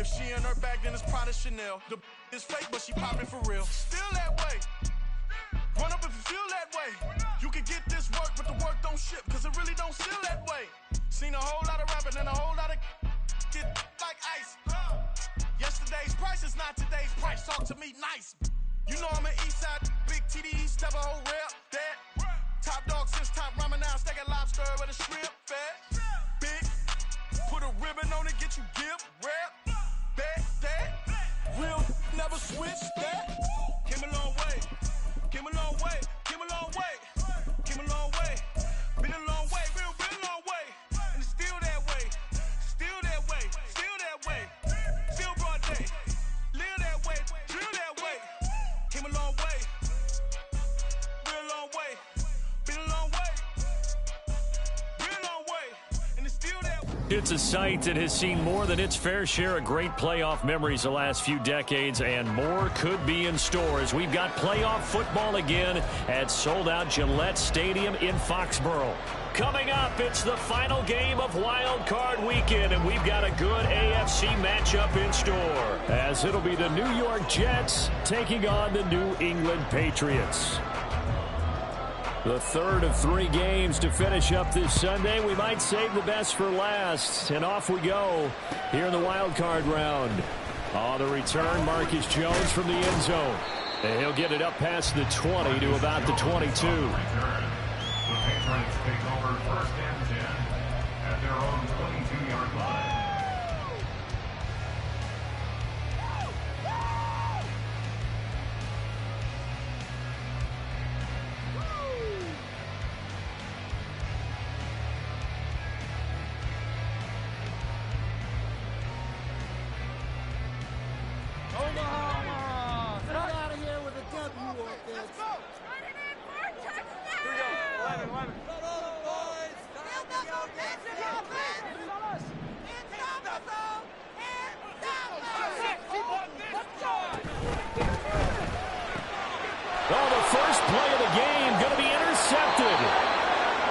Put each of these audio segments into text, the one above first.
If she in her bag, then it's Prada Chanel. The is fake, but she popping for real. Still that way. Run up if you feel that way. You can get this work, but the work don't ship, cause it really don't feel that way. Seen a whole lot of rapping and a whole lot of get like ice. Yesterday's price is not today's price. Talk to me nice. You know I'm an east side, big TDE, step a whole rep, that. Top dog since top ramen now, steak and lobster with a shrimp fat. Big, put a ribbon on it, get you gift, rap, back, that. Real never switch that. Came a long way, came a long way, came a long way, came a long way. Been a long way, real long way. And it's still that way, still that way, still that way. Still broad day, live that way, drill that way. Came a long way, real long way. Been a long way, real long way. And it's still that way. It's a site that has seen more than its fair share of great playoff memories the last few decades, and more could be in store as we've got playoff football again at sold-out Gillette Stadium in Foxborough. Coming up, it's the final game of Wild Card Weekend, and we've got a good AFC matchup in store, as it'll be the New York Jets taking on the New England Patriots. The third of 3 games to finish up this Sunday. We might save the best for last. And off we go here in the wild card round. On the return, Marcus Jones from the end zone. And he'll get it up past the 20 to about the 22. The Patriots take over first and 10 at their own 22-yard line.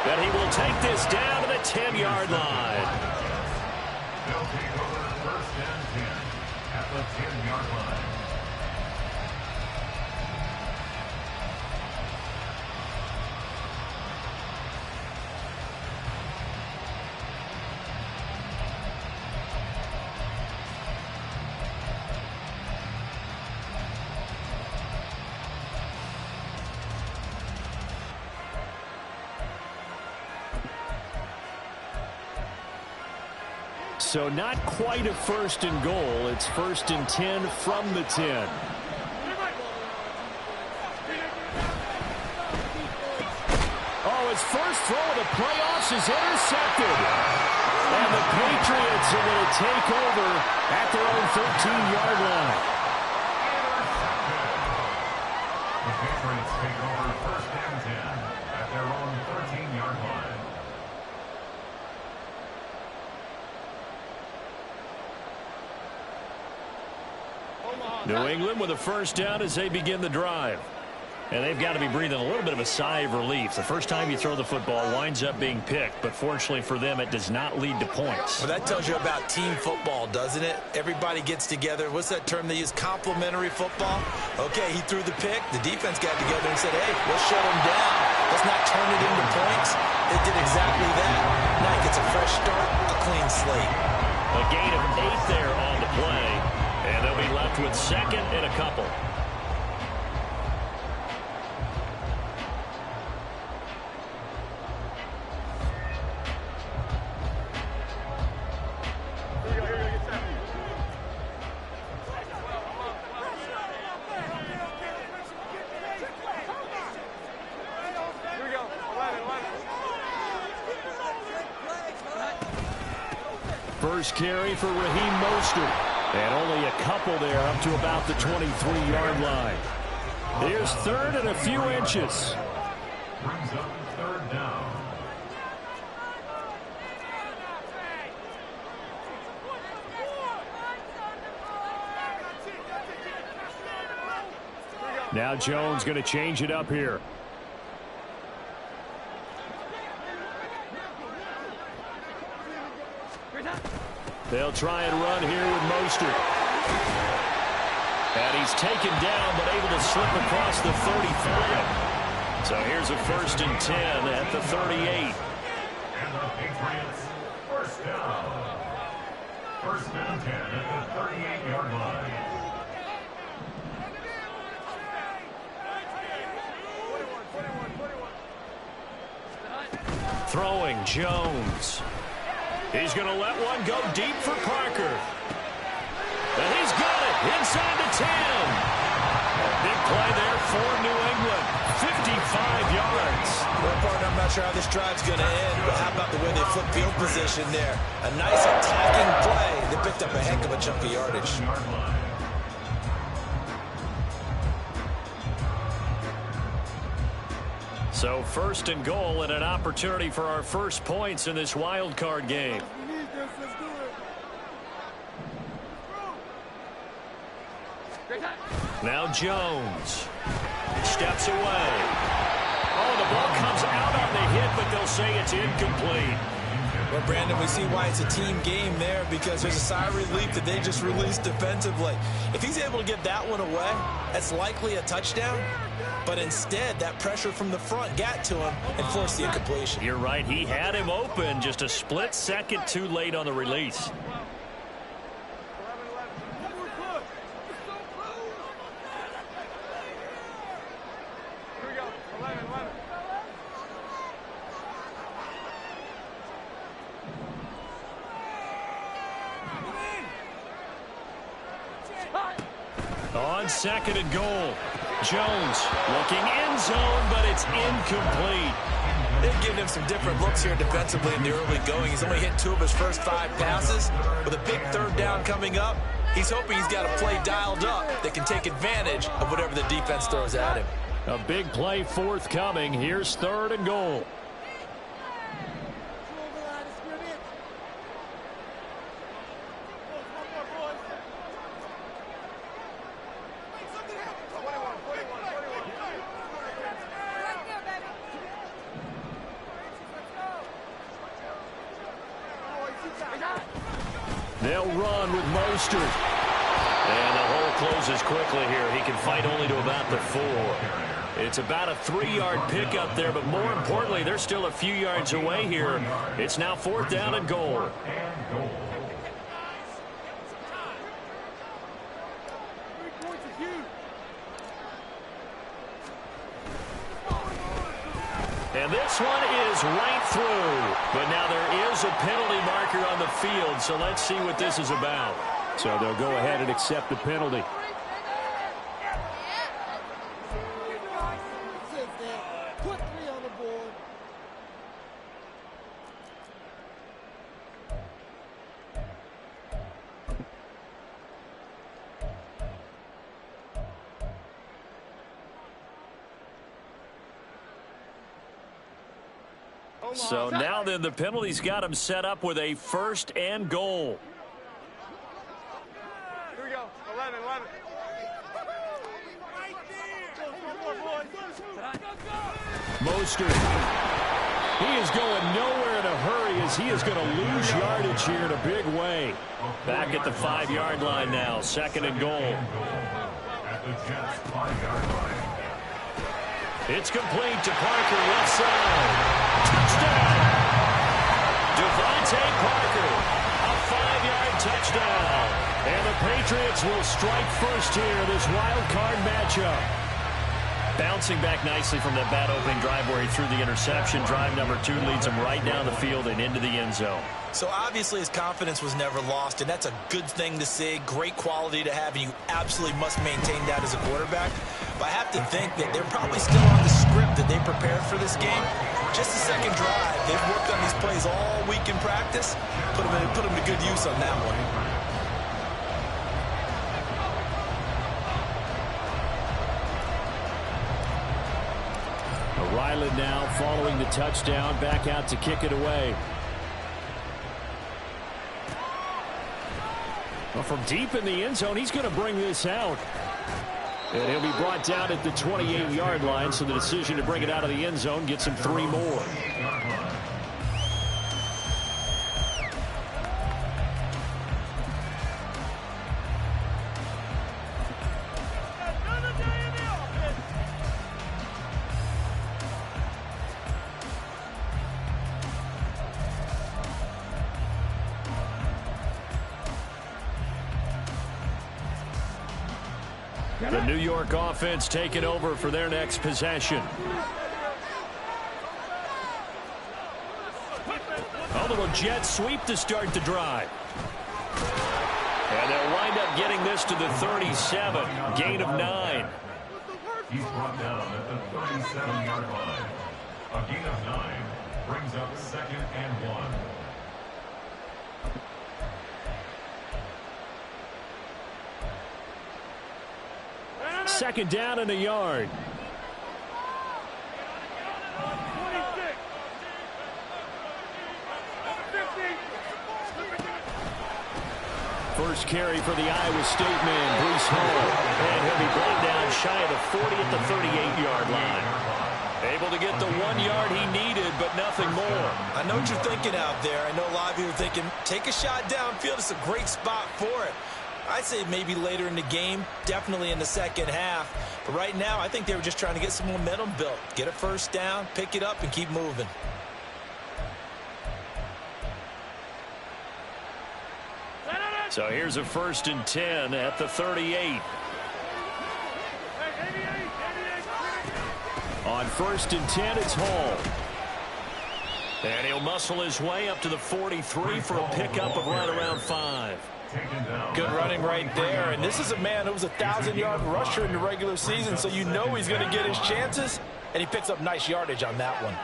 But he will take this down to the 10-yard line. They'll take over first and 10 at the 10-yard line. So not quite a first and goal. It's first and 10 from the 10. Oh, his first throw of the playoffs is intercepted. And the Patriots are going to take over at their own 13-yard line. The Patriots take over first and 10 at their own 13-yard line. New England with a first down as they begin the drive. And they've got to be breathing a little bit of a sigh of relief. The first time you throw the football winds up being picked, but fortunately for them, it does not lead to points. Well, that tells you about team football, doesn't it? Everybody gets together. What's that term they use? Complementary football? Okay, he threw the pick. The defense got together and said, hey, let's shut him down. Let's not turn it into points. They did exactly that. Now he gets a fresh start, a clean slate. A gain of 8 there on the play. And they'll be left with second and a couple. First carry for Raheem Mostert. And only a couple there up to about the 23-yard line. Here's third and a few inches. Brings up third down. Now Jones going to change it up here. They'll try and run here with Mostert. And he's taken down, but able to slip across the 35. So here's a 1st and 10 at the 38. And the Patriots first down. 1st and 10 at the 38-yard line. Throwing Jones. He's going to let one go deep for Parker. And he's got it inside the 10. Big play there for New England. 55 yards. Well, partner, I'm not sure how this drive's going to end, but how about the way they flip field position there? A nice attacking play. They picked up a heck of a chunk of yardage. So 1st and goal and an opportunity for our first points in this wild card game. Now Jones steps away. Oh, the ball comes out on the hit, but they'll say it's incomplete. Well, Brandon, we see why it's a team game there, because there's a sigh of relief that they just released defensively. If he's able to get that one away, that's likely a touchdown. But instead, that pressure from the front got to him and forced the incompletion. You're right. He had him open, just a split second too late on the release. On 2nd and goal, Jones looking end zone, but it's incomplete. They've given him some different looks here defensively in the early going. He's only hit 2 of his first 5 passes. With a big 3rd down coming up, he's hoping he's got a play dialed up that can take advantage of whatever the defense throws at him. A big play forthcoming. Here's 3rd and goal. They'll run with Mostert. And the hole closes quickly here. He can fight only to about the 4. It's about a 3-yard pickup there, but more importantly, they're still a few yards away here. It's now 4th down and goal. And this one is right through. But now there is a penalty marker on the field, so let's see what this is about. So they'll go ahead and accept the penalty. So now then the penalty's got him set up with a 1st and goal. Here we go. 11. Mostert. He is going nowhere in a hurry as he is going to lose yardage here in a big way. Back at the 5-yard line now. 2nd and goal. At the Jets' 5-yard line. It's complete to Parker, left side. Touchdown! Devontae Parker, a 5-yard touchdown. And the Patriots will strike first here, this wild card matchup. Bouncing back nicely from that bad opening drive where he threw the interception. Drive number 2 leads him right down the field and into the end zone. So obviously his confidence was never lost, and that's a good thing to see. Great quality to have, and you absolutely must maintain that as a quarterback. But I have to think that they're probably still on the script that they prepared for this game. Just the second drive. They've worked on these plays all week in practice. Put them to good use on that one. Ryland now following the touchdown, back out to kick it away. Well, from deep in the end zone, he's going to bring this out. And he'll be brought down at the 28-yard line, so the decision to bring it out of the end zone gets him 3 more. The New York offense taking over for their next possession. A little jet sweep to start the drive. And they'll wind up getting this to the 37. Gain of 9. He's brought down at the 37-yard line. A gain of 9 brings up 2nd and 1. Second down and a yard. First carry for the Iowa State man, Breece Hall. And he'll be brought down shy of the 40 at the 38-yard line. Able to get the 1 yard he needed, but nothing more. I know what you're thinking out there. I know a lot of you are thinking, take a shot downfield. It's a great spot for it. I'd say maybe later in the game, definitely in the second half. But right now, I think they were just trying to get some momentum built. Get a first down, pick it up, and keep moving. So here's a 1st and 10 at the 38. On 1st and 10, it's Hall. And he'll muscle his way up to the 43 for a pickup of right around 5. Good running right there. And this is a man who was a 1,000-yard rusher in the regular season, so you know he's going to get his chances. And he picks up nice yardage on that one.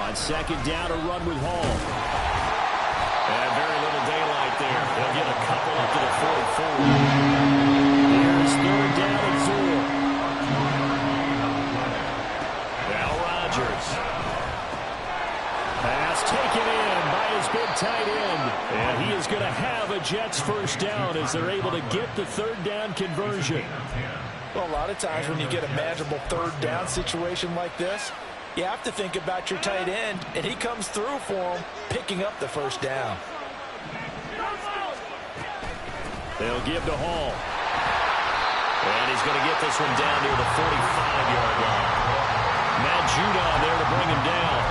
On second down, a run with Hall. And very little daylight there. They'll get a couple up to the 44. Here's 3rd down and 4. Now Rodgers. Pass taken in by his big tight end. And he is going to have a Jets first down as they're able to get the 3rd down conversion. Well, a lot of times when you get a manageable 3rd down situation like this, you have to think about your tight end, and he comes through for him, picking up the first down. They'll give to Hall. And he's going to get this one down near the 45-yard line. Matt Judon there to bring him down.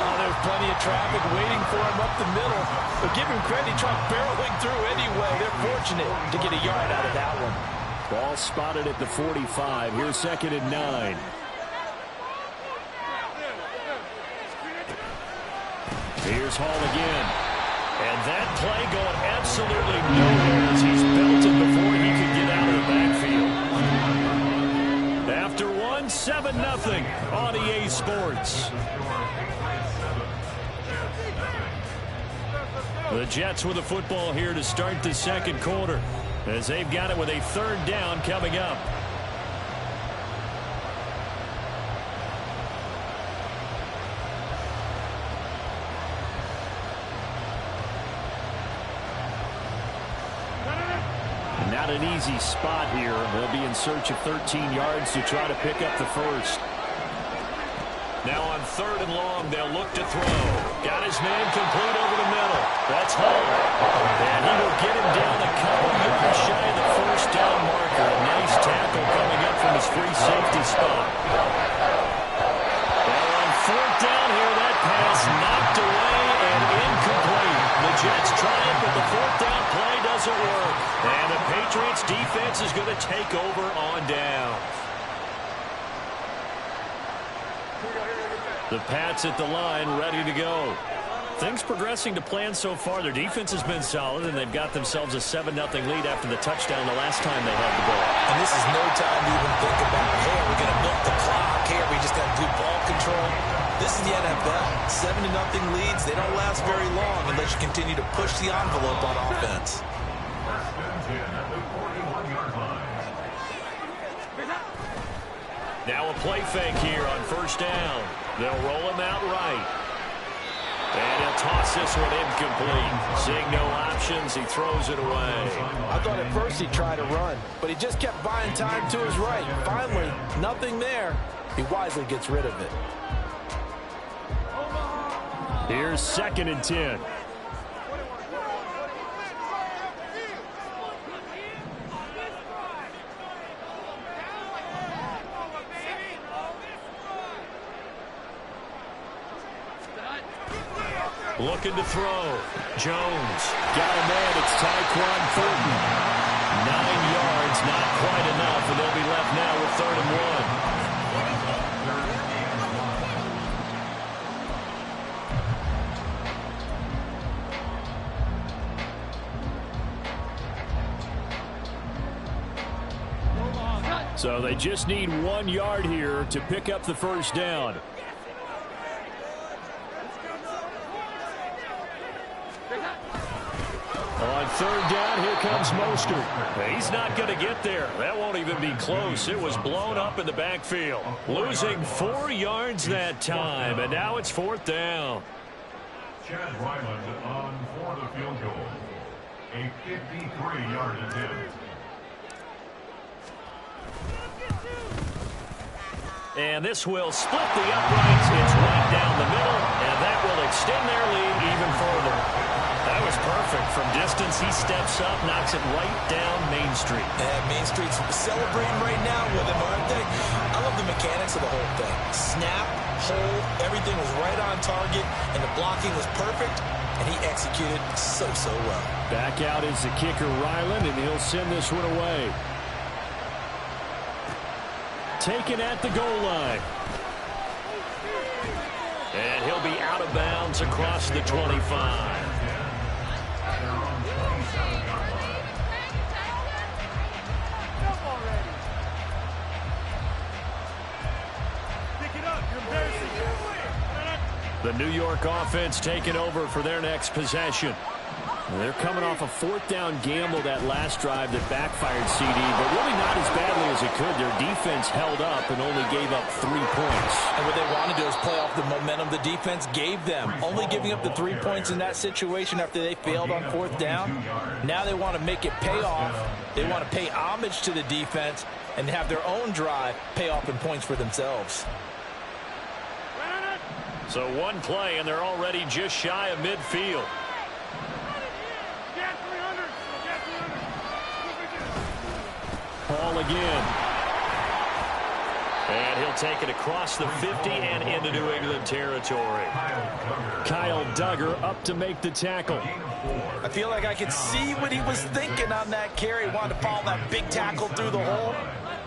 Oh, there's plenty of traffic waiting for him up the middle. But give him credit, he tried barreling through anyway. They're fortunate to get a yard out of that one. Ball spotted at the 45. Here's 2nd and 9. Here's Hall again. And that play going absolutely nowhere as he's belted before he can get out of the backfield. After 7-0 on EA Sports. The Jets with the football here to start the second quarter as they've got it with a 3rd down coming up. Not an easy spot here. They'll be in search of 13 yards to try to pick up the first. Now on 3rd and long, they'll look to throw. Got his man complete over the middle. That's Hall. And he will get him down a couple yards shy of the first down marker. A nice tackle coming up from his free safety spot. Well, on 4th down here, that pass knocked away and incomplete. The Jets try it, but the 4th down play doesn't work. And the Patriots defense is going to take over on down. The Pats at the line, ready to go. Things progressing to plan so far. Their defense has been solid, and they've got themselves a 7-0 lead after the touchdown the last time they had the ball. And this is no time to even think about, hey, are we going to milk the clock? Hey, we just got to do ball control? This is the NFL. 7-0 leads. They don't last very long unless you continue to push the envelope on offense. Now a play fake here on 1st down. They'll roll him out right. And he'll toss this one incomplete. Seeing no options, he throws it away. I thought at first he'd try to run, but he just kept buying time to his right. Finally, nothing there. He wisely gets rid of it. Here's 2nd and 10. Looking to throw. Jones. Got a man. It's Tyquan Thornton. 9 yards, not quite enough, and they'll be left now with 3rd and 1. So they just need 1 yard here to pick up the first down. On 3rd down, here comes Mostert. He's not going to get there. That won't even be close. It was blown up in the backfield. Losing 4 yards that time, and now it's 4th down. Chad Ryland on for the field goal. A 53-yard attempt. And this will split the uprights. It's right down the middle, and that will extend their lead even further. That was perfect. From distance, he steps up, knocks it right down Main Street. And Main Street's celebrating right now with him, aren't they? I love the mechanics of the whole thing. Snap, hold, everything was right on target, and the blocking was perfect, and he executed so well. Back out is the kicker, Ryland, and he'll send this one away. Taken at the goal line. And he'll be out of bounds across the 25. The New York offense taking over for their next possession. They're coming off a 4th down gamble that last drive that backfired CD, but really not as badly as it could. Their defense held up and only gave up 3 points. And what they want to do is play off the momentum the defense gave them. Only giving up the 3 points in that situation after they failed on 4th down. Now they want to make it pay off. They want to pay homage to the defense and have their own drive pay off in points for themselves. So 1 play, and they're already just shy of midfield. Ball again. And he'll take it across the 50 and into New England territory. Kyle Duggar up to make the tackle. I feel like I could see what he was thinking on that carry. Wanted to follow that big tackle through the hole.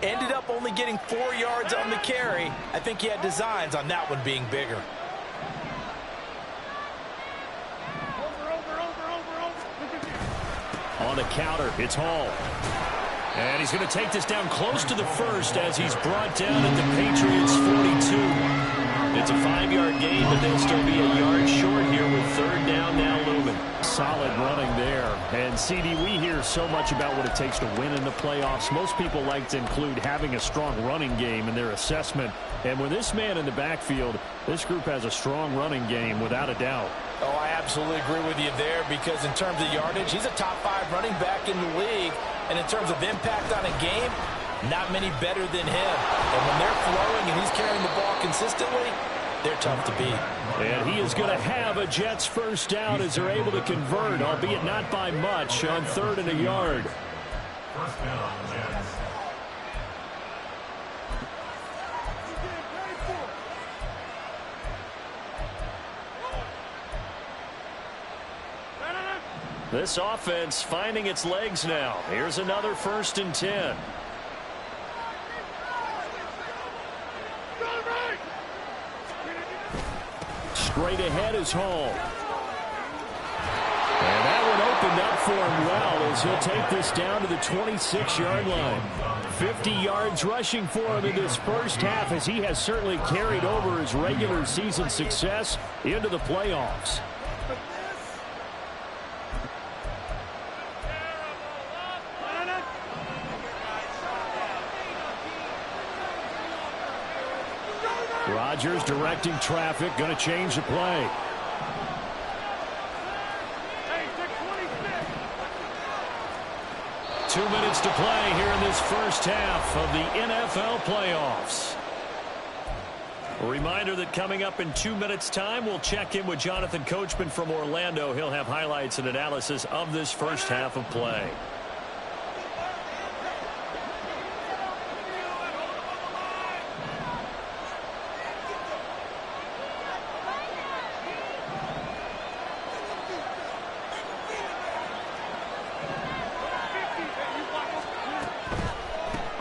Ended up only getting 4 yards on the carry. I think he had designs on that one being bigger. On the counter, it's Hall. And he's going to take this down close to the first as he's brought down at the Patriots' 42. It's a 5-yard gain, but they'll still be a yard short here with 3rd down now looming. Solid running there. And, CD, we hear so much about what it takes to win in the playoffs. Most people like to include having a strong running game in their assessment. And with this man in the backfield, this group has a strong running game without a doubt. Oh, I absolutely agree with you there because in terms of yardage, he's a top 5 running back in the league. And in terms of impact on a game, not many better than him. And when they're flowing and he's carrying the ball consistently, they're tough to beat. And he is going to have a Jets first down as they're able to convert, albeit not by much, on 3rd and a yard. First down, Jets. This offense finding its legs now. Here's another 1st and 10. Straight ahead is Hall. And that one opened up for him well as he'll take this down to the 26-yard line. 50 yards rushing for him in this first half as he has certainly carried over his regular season success into the playoffs. Rodgers directing traffic, going to change the play. Hey, 6:26. 2 minutes to play here in this first half of the NFL playoffs. A reminder that coming up in 2 minutes' time, we'll check in with Jonathan Coachman from Orlando. He'll have highlights and analysis of this first half of play.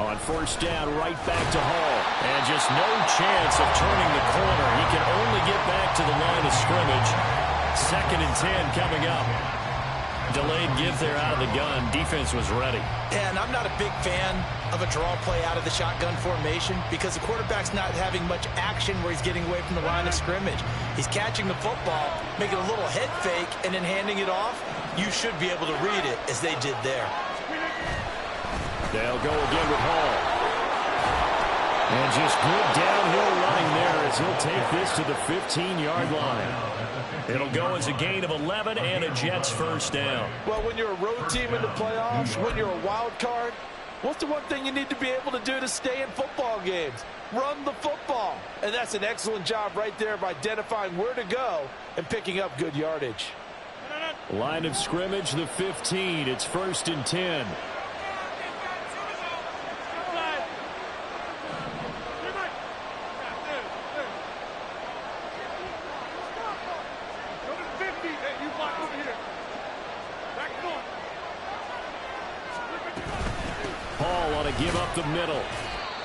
On first down, right back to Hall. And just no chance of turning the corner. He can only get back to the line of scrimmage. 2nd and 10 coming up. Delayed give there out of the gun. Defense was ready. Yeah, and I'm not a big fan of a draw play out of the shotgun formation because the quarterback's not having much action where he's getting away from the line of scrimmage. He's catching the football, making a little head fake, and then handing it off. You should be able to read it as they did there. They'll go again with Hall. And just good downhill running there as he'll take this to the 15-yard line. It'll go as a gain of 11 and a Jets first down. Well, when you're a road team in the playoffs, when you're a wild card, what's the one thing you need to be able to do to stay in football games? Run the football. And that's an excellent job right there of identifying where to go and picking up good yardage. Line of scrimmage, the 15. It's 1st and 10. Hall ought to give up the middle.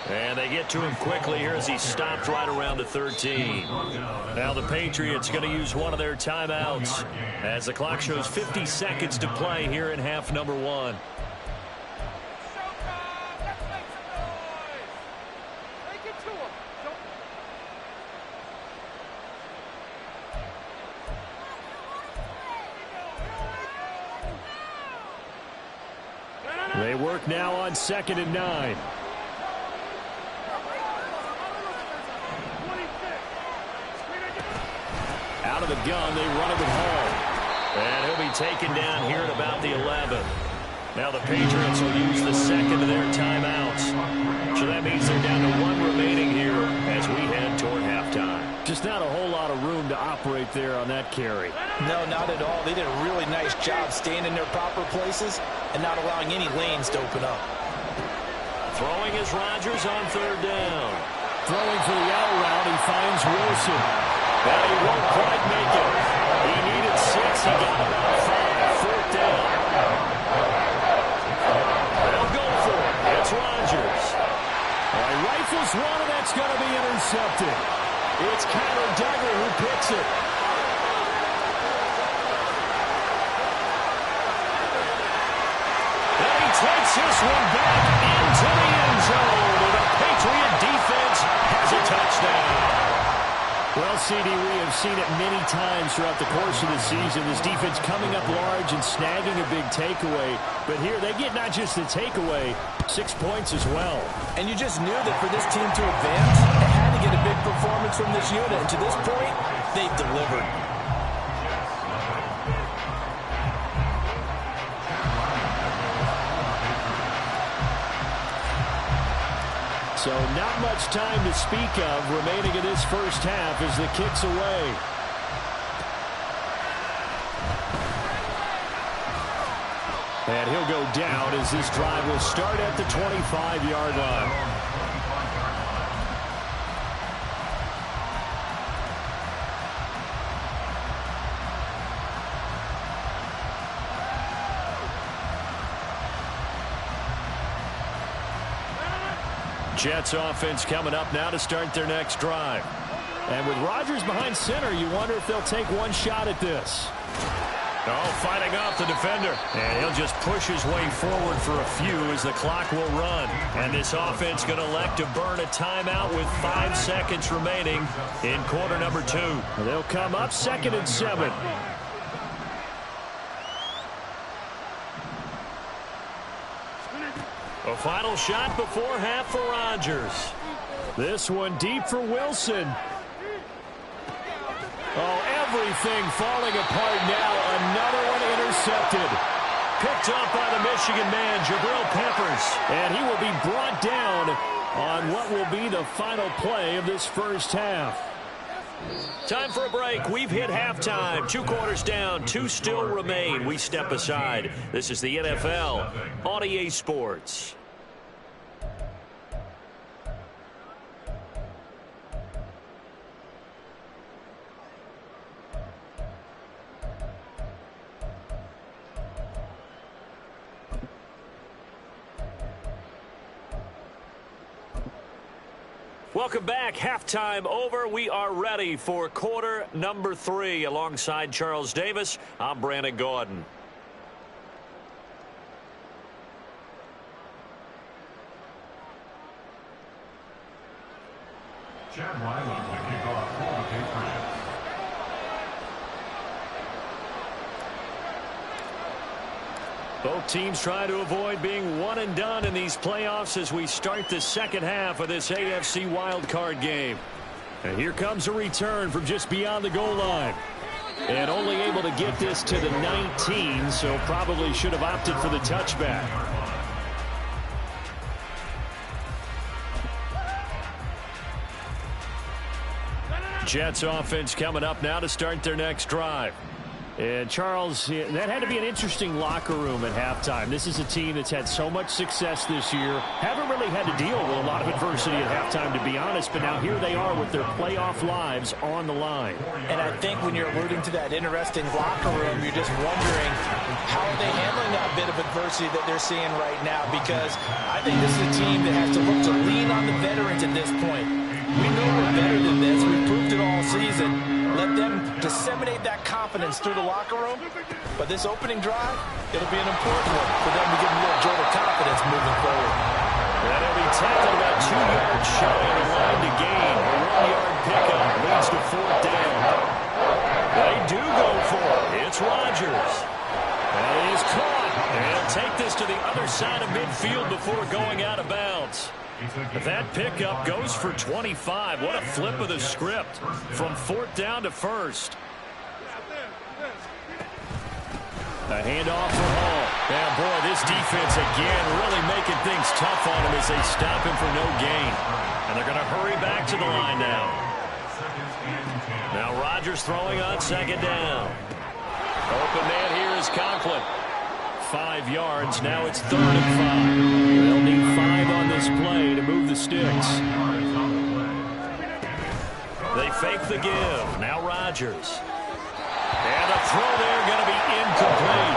And they get to him quickly here as he stopped right around the 13. Now the Patriots going to use one of their timeouts as the clock shows 50 seconds to play here in half number 1. They work now on 2nd and 9. Out of the gun, they run it with Hall. And he'll be taken down here at about the 11. Now the Patriots will use the 2nd of their timeouts. So that means they're down to 1 remaining here as we head toward halftime. Just not a whole lot of room to operate there on that carry. No, not at all. They did a really nice job staying in their proper places and not allowing any lanes to open up. Throwing is Rodgers on 3rd down. Throwing for the out route, he finds Wilson. But he won't quite make it. He needed 6. He got about 5. 4th down. They'll go for it. It's Rodgers. He rifles one, and that's going to be intercepted. It's Connor Duggar who picks it. And he takes this one back into the end zone. And the Patriot defense has a touchdown. Well, CD, we have seen it many times throughout the course of the season. This defense coming up large and snagging a big takeaway. But here they get not just the takeaway, 6 points as well. And you just knew that for this team to advance, they had to get a big performance from this unit. And to this point, they've delivered. So not much time to speak of remaining in this first half as the kick's away. And he'll go down as this drive will start at the 25-yard line. Jets offense coming up now to start their next drive. And with Rodgers behind center, you wonder if they'll take one shot at this. Oh, fighting off the defender. And he'll just push his way forward for a few as the clock will run. And this offense going to elect to burn a timeout with 5 seconds remaining in quarter number 2. They'll come up 2nd and 7. A final shot before half for Rodgers. This one deep for Wilson. Oh, everything falling apart now. Another one intercepted. Picked up by the Michigan man, Jabril Peppers. And he will be brought down on what will be the final play of this first half. Time for a break. We've hit halftime. 2 quarters down. 2 still remain. We step aside. This is the NFL on EA Sports. Welcome back. Halftime over. We are ready for quarter number 3. Alongside Charles Davis, I'm Brandon Gaudin. Chad Riley to kick off for the Patriots. Both teams try to avoid being one and done in these playoffs as we start the second half of this AFC wildcard game. And here comes a return from just beyond the goal line. And only able to get this to the 19, so probably should have opted for the touchback. Jets offense coming up now to start their next drive. And Charles, that had to be an interesting locker room at halftime. This is a team that's had so much success this year. Haven't really had to deal with a lot of adversity at halftime, to be honest. But now here they are with their playoff lives on the line. And I think when you're alluding to that interesting locker room, you're just wondering how are they handling that bit of adversity that they're seeing right now. Because I think this is a team that has to look to lean on the veterans at this point. We know we're better than this. We've proved it all season. Let them disseminate that confidence through the locker room. But this opening drive, it'll be an important one for them to give them a little jolt of confidence moving forward. And he'll be tackled about 2 yards shy of the line to gain. A 1-yard pickup leads to 4th down. They do go for it. It's Rodgers. And he is caught. And he'll take this to the other side of midfield before going out of bounds. That pickup goes for 25. What a flip of the script from 4th down to 1st. A handoff for Hall. And boy, this defense again really making things tough on him as they stop him for no gain. And they're going to hurry back to the line now. Now Rodgers throwing on 2nd down. Open man here is Conklin. 5 yards. Now it's 3rd and 5. They'll need 5 on this play to move the sticks. They fake the give. Now Rodgers. And the throw there going to be incomplete.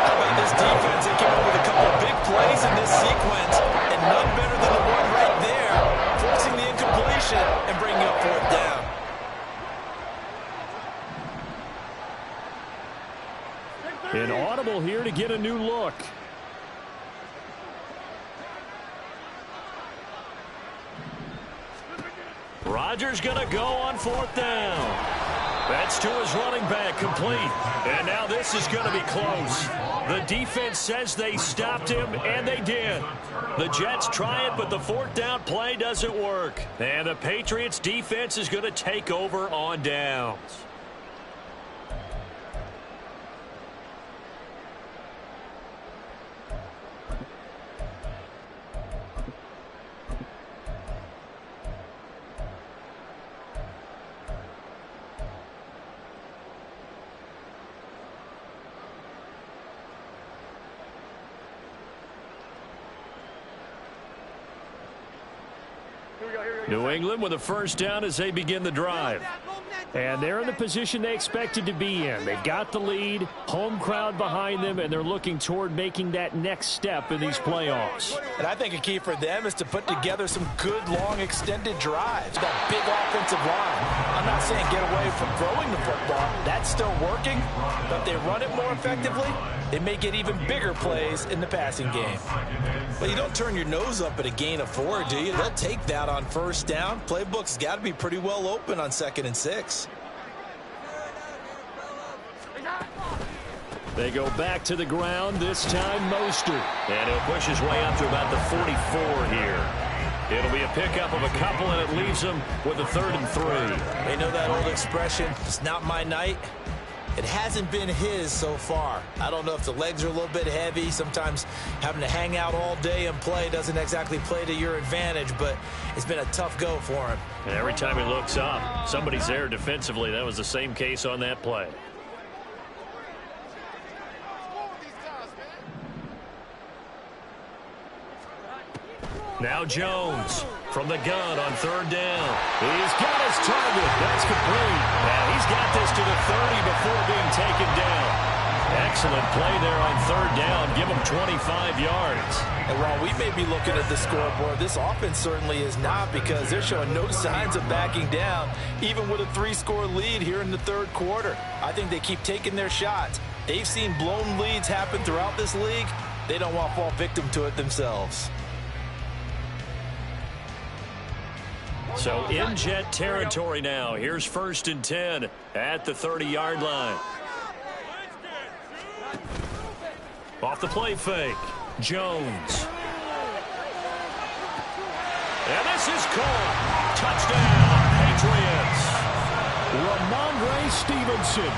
How about this defense? They came up with a couple of big plays in this sequence, and none better than the one right there, forcing the incompletion and bringing up 4th down. An audible here to get a new look. Rodgers going to go on 4th down. That's to his running back, complete. And now this is going to be close. The defense says they stopped him, and they did. The Jets try it, but the 4th down play doesn't work. And the Patriots defense is going to take over on downs. New England with a 1st down as they begin the drive. And they're in the position they expected to be in. They've got the lead, home crowd behind them, and they're looking toward making that next step in these playoffs. And I think a key for them is to put together some good, long, extended drives. That big offensive line. I'm not saying get away from throwing the football. That's still working. But if they run it more effectively, they may get even bigger plays in the passing game. But you don't turn your nose up at a gain of 4, do you? They'll take that on 1st down. Playbook's got to be pretty well open on 2nd and 6. They go back to the ground, this time Mostert. And he'll push his way up to about the 44 here. It'll be a pickup of a couple, and it leaves them with a 3rd and 3. They know that old expression, it's not my night. It hasn't been his so far. I don't know if the legs are a little bit heavy. Sometimes having to hang out all day and play doesn't exactly play to your advantage, but it's been a tough go for him. And every time he looks up, somebody's there defensively. That was the same case on that play. Now Jones from the gun on 3rd down. He's got his target. That's complete. And he's got this to the 30 before being taken down. excellent play there on third down. Give them 25 yards. And while we may be looking at the scoreboard, this offense certainly is not, because they're showing no signs of backing down, even with a 3-score lead here in the third quarter. I think they keep taking their shots. They've seen blown leads happen throughout this league. They don't want to fall victim to it themselves. So in Jet territory now. Here's 1st and 10 at the 30-yard line. Off the play fake. Jones. And this is caught. Touchdown, Patriots. Ramondre Stevenson,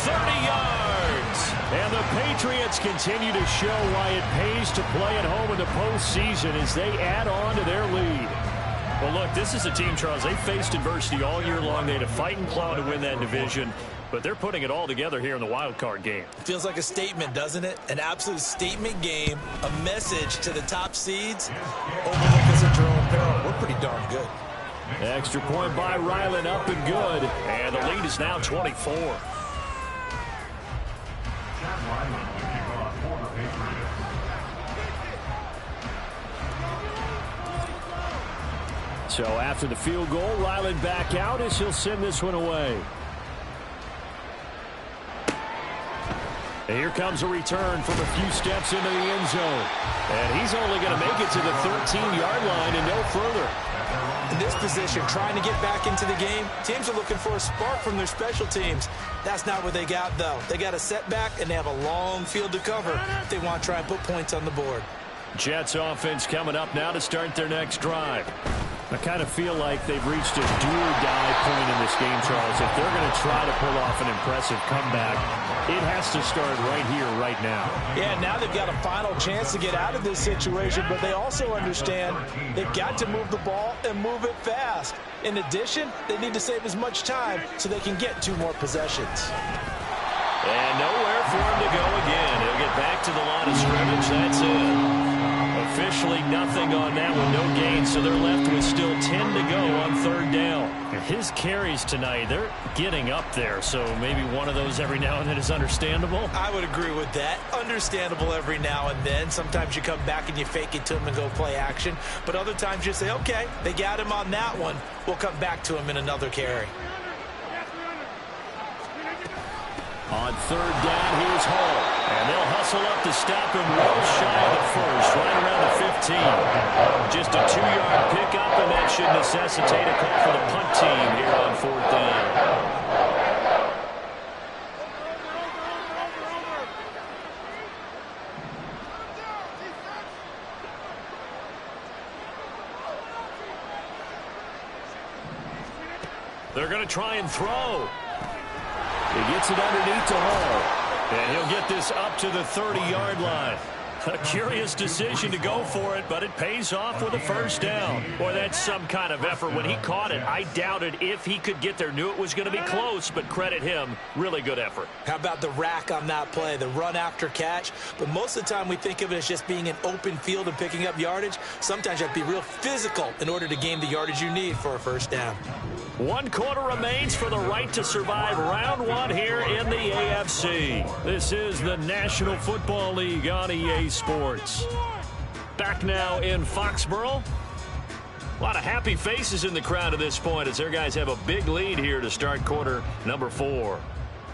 30 yards. And the Patriots continue to show why it pays to play at home in the postseason as they add on to their lead. Well, look, this is a team, Charles, they faced adversity all year long. They had to fight and claw to win that division, but they're putting it all together here in the wild card game. Feels like a statement, doesn't it? An absolute statement game, a message to the top seeds. Overlook us at your own peril. We're pretty darn good. Extra point by Ryland, up and good. And the lead is now 24. So after the field goal, Ryland back out as he'll send this one away. And here comes a return from a few steps into the end zone. And he's only going to make it to the 13-yard line and no further. In this position, trying to get back into the game, teams are looking for a spark from their special teams. That's not what they got, though. They got a setback, and they have a long field to cover if they want to try and put points on the board. Jets offense coming up now to start their next drive. I kind of feel like they've reached a do-or-die point in this game, Charles. If they're going to try to pull off an impressive comeback, it has to start right here, right now. Yeah, now they've got a final chance to get out of this situation, but they also understand they've got to move the ball and move it fast. In addition, they need to save as much time so they can get 2 more possessions. And nowhere for him to go again. He'll get back to the line of scrimmage. That's it. Officially nothing on that one, no gain, so they're left with still 10 to go on third down. His carries tonight, they're getting up there, so maybe one of those every now and then is understandable. I would agree with that. Understandable every now and then. Sometimes you come back and you fake it to him and go play action, but other times you say, okay, they got him on that one. We'll come back to him in another carry. On third down, here's Hall. And they'll hustle up to stop him well shy of the first, right around the 15. Just a 2-yard pickup, and that should necessitate a call for the punt team here on fourth down. They're going to try and throw. He gets it underneath to Hall. And he'll get this up to the 30-yard line. A curious decision to go for it, but it pays off with a first down. Boy, that's some kind of effort. When he caught it, I doubted if he could get there. Knew it was going to be close, but credit him. Really good effort. How about the rack on that play, the run after catch? But most of the time we think of it as just being an open field and picking up yardage. Sometimes you have to be real physical in order to gain the yardage you need for a first down. 1 quarter remains for the right to survive round 1 here in the AFC. This is the National Football League on EA Sports. Back now in Foxborough. A lot of happy faces in the crowd at this point as their guys have a big lead here to start quarter number 4.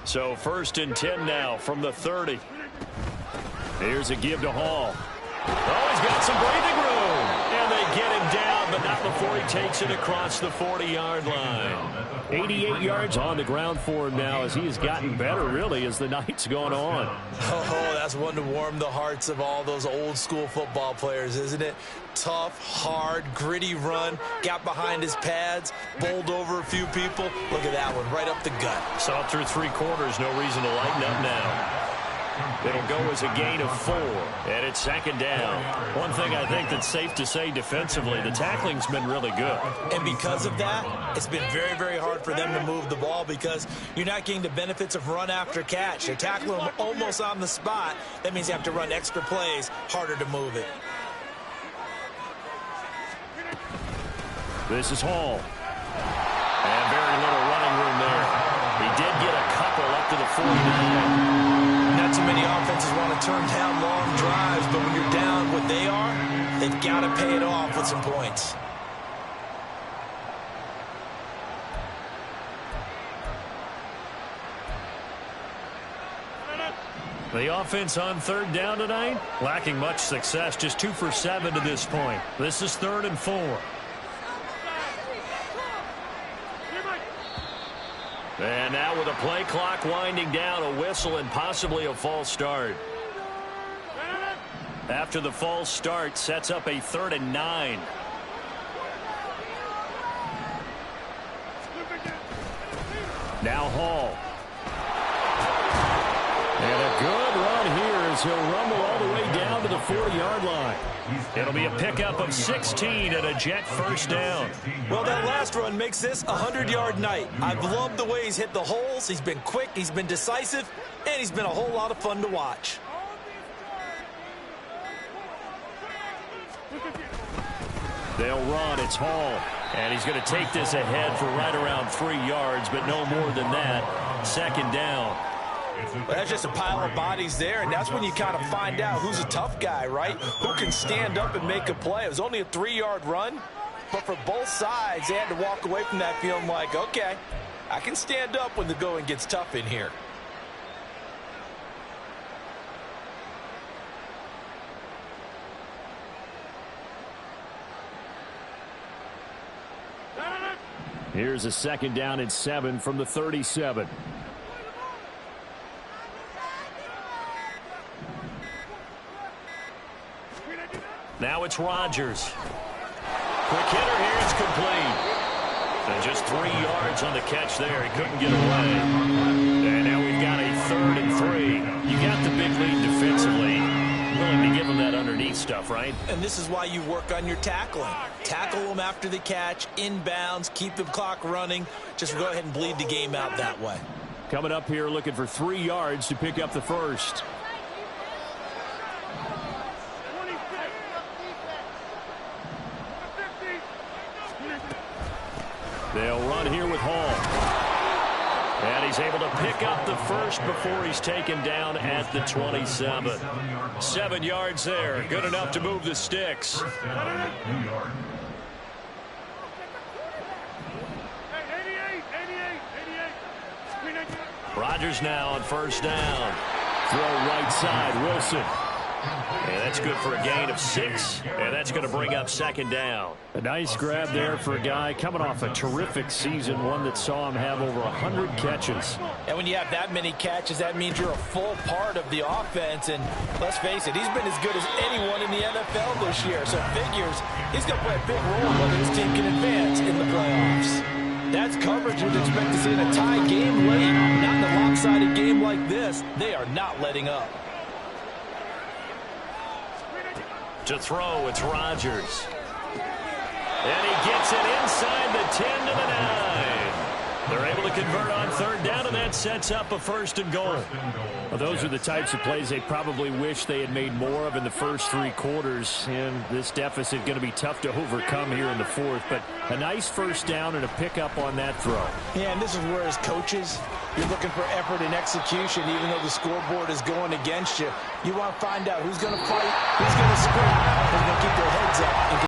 So 1st and 10 now from the 30. Here's a give to Hall. Oh, he's got some breathing room. And they get him down, but not before he takes it across the 40-yard line. 88 yards on the ground for him now as he has gotten better, really, as the night's gone on. Oh, that's one to warm the hearts of all those old-school football players, isn't it? Tough, hard, gritty run, got behind his pads, bowled over a few people. Look at that one, right up the gut. Saw through 3 quarters, no reason to lighten up now. It'll go as a gain of 4, and it's 2nd down. One thing I think that's safe to say defensively, the tackling's been really good. And because of that, it's been very, very hard for them to move the ball because you're not getting the benefits of run after catch. They're tackling them almost on the spot. That means you have to run extra plays, harder to move it. This is Hall. And very little running room there. He did get a couple up to the 49. Not too many turn down long drives, but when you're down what they are, they've got to pay it off with some points. The offense on third down tonight, lacking much success, just 2 for 7 to this point. This is 3rd and 4. And now with a play clock winding down, a whistle and possibly a false start. After the false start, sets up a 3rd and 9. Now Hall. And a good run here as he'll rumble all the way down to the 40-yard line. It'll be a pickup of 16 and a Jet first down. Well, that last run makes this a 100-yard night. I've loved the way he's hit the holes. He's been quick, he's been decisive, and he's been a whole lot of fun to watch. They'll run. It's Hall. And he's going to take this ahead for right around 3 yards, but no more than that. 2nd down. Well, that's just a pile of bodies there, and that's when you kind of find out who's a tough guy, right? Who can stand up and make a play. It was only a 3-yard run, but for both sides, they had to walk away from that feeling like, okay, I can stand up when the going gets tough in here. Here's a 2nd down and 7 from the 37. Now it's Rodgers. Quick hitter here. It's complete. And just 3 yards on the catch there. He couldn't get away. And now we've got a 3rd and 3. You got the big lead defensively. Willing to give them that underneath stuff, right? And this is why you work on your tackling. Tackle them after the catch, inbounds, keep the clock running. Just go ahead and bleed the game out that way. Coming up here looking for 3 yards to pick up the first. They'll run here with Hall. And he's able to pick up the first before he's taken down at the 27. 7 yards there. Good enough to move the sticks. Rodgers now on 1st down. Throw right side, Wilson. And that's good for a gain of 6. And that's going to bring up 2nd down. A nice grab there for a guy coming off a terrific season, one that saw him have over 100 catches. And when you have that many catches, that means you're a full part of the offense. And let's face it, he's been as good as anyone in the NFL this year. So figures he's going to play a big role whether his team can advance in the playoffs. That's coverage you'd expect to see in a tie game late. Not in a lopsided game like this. They are not letting up. To throw, it's Rodgers. And he gets it inside the 10 to the 9. They're able to convert on 3rd down, and that sets up a 1st and goal. Well, those are the types of plays they probably wish they had made more of in the first 3 quarters. And this deficit going to be tough to overcome here in the 4th. But a nice 1st down and a pickup on that throw. Yeah, and this is where as coaches, you're looking for effort and execution, even though the scoreboard is going against you. You want to find out who's going to fight, who's going to sprint,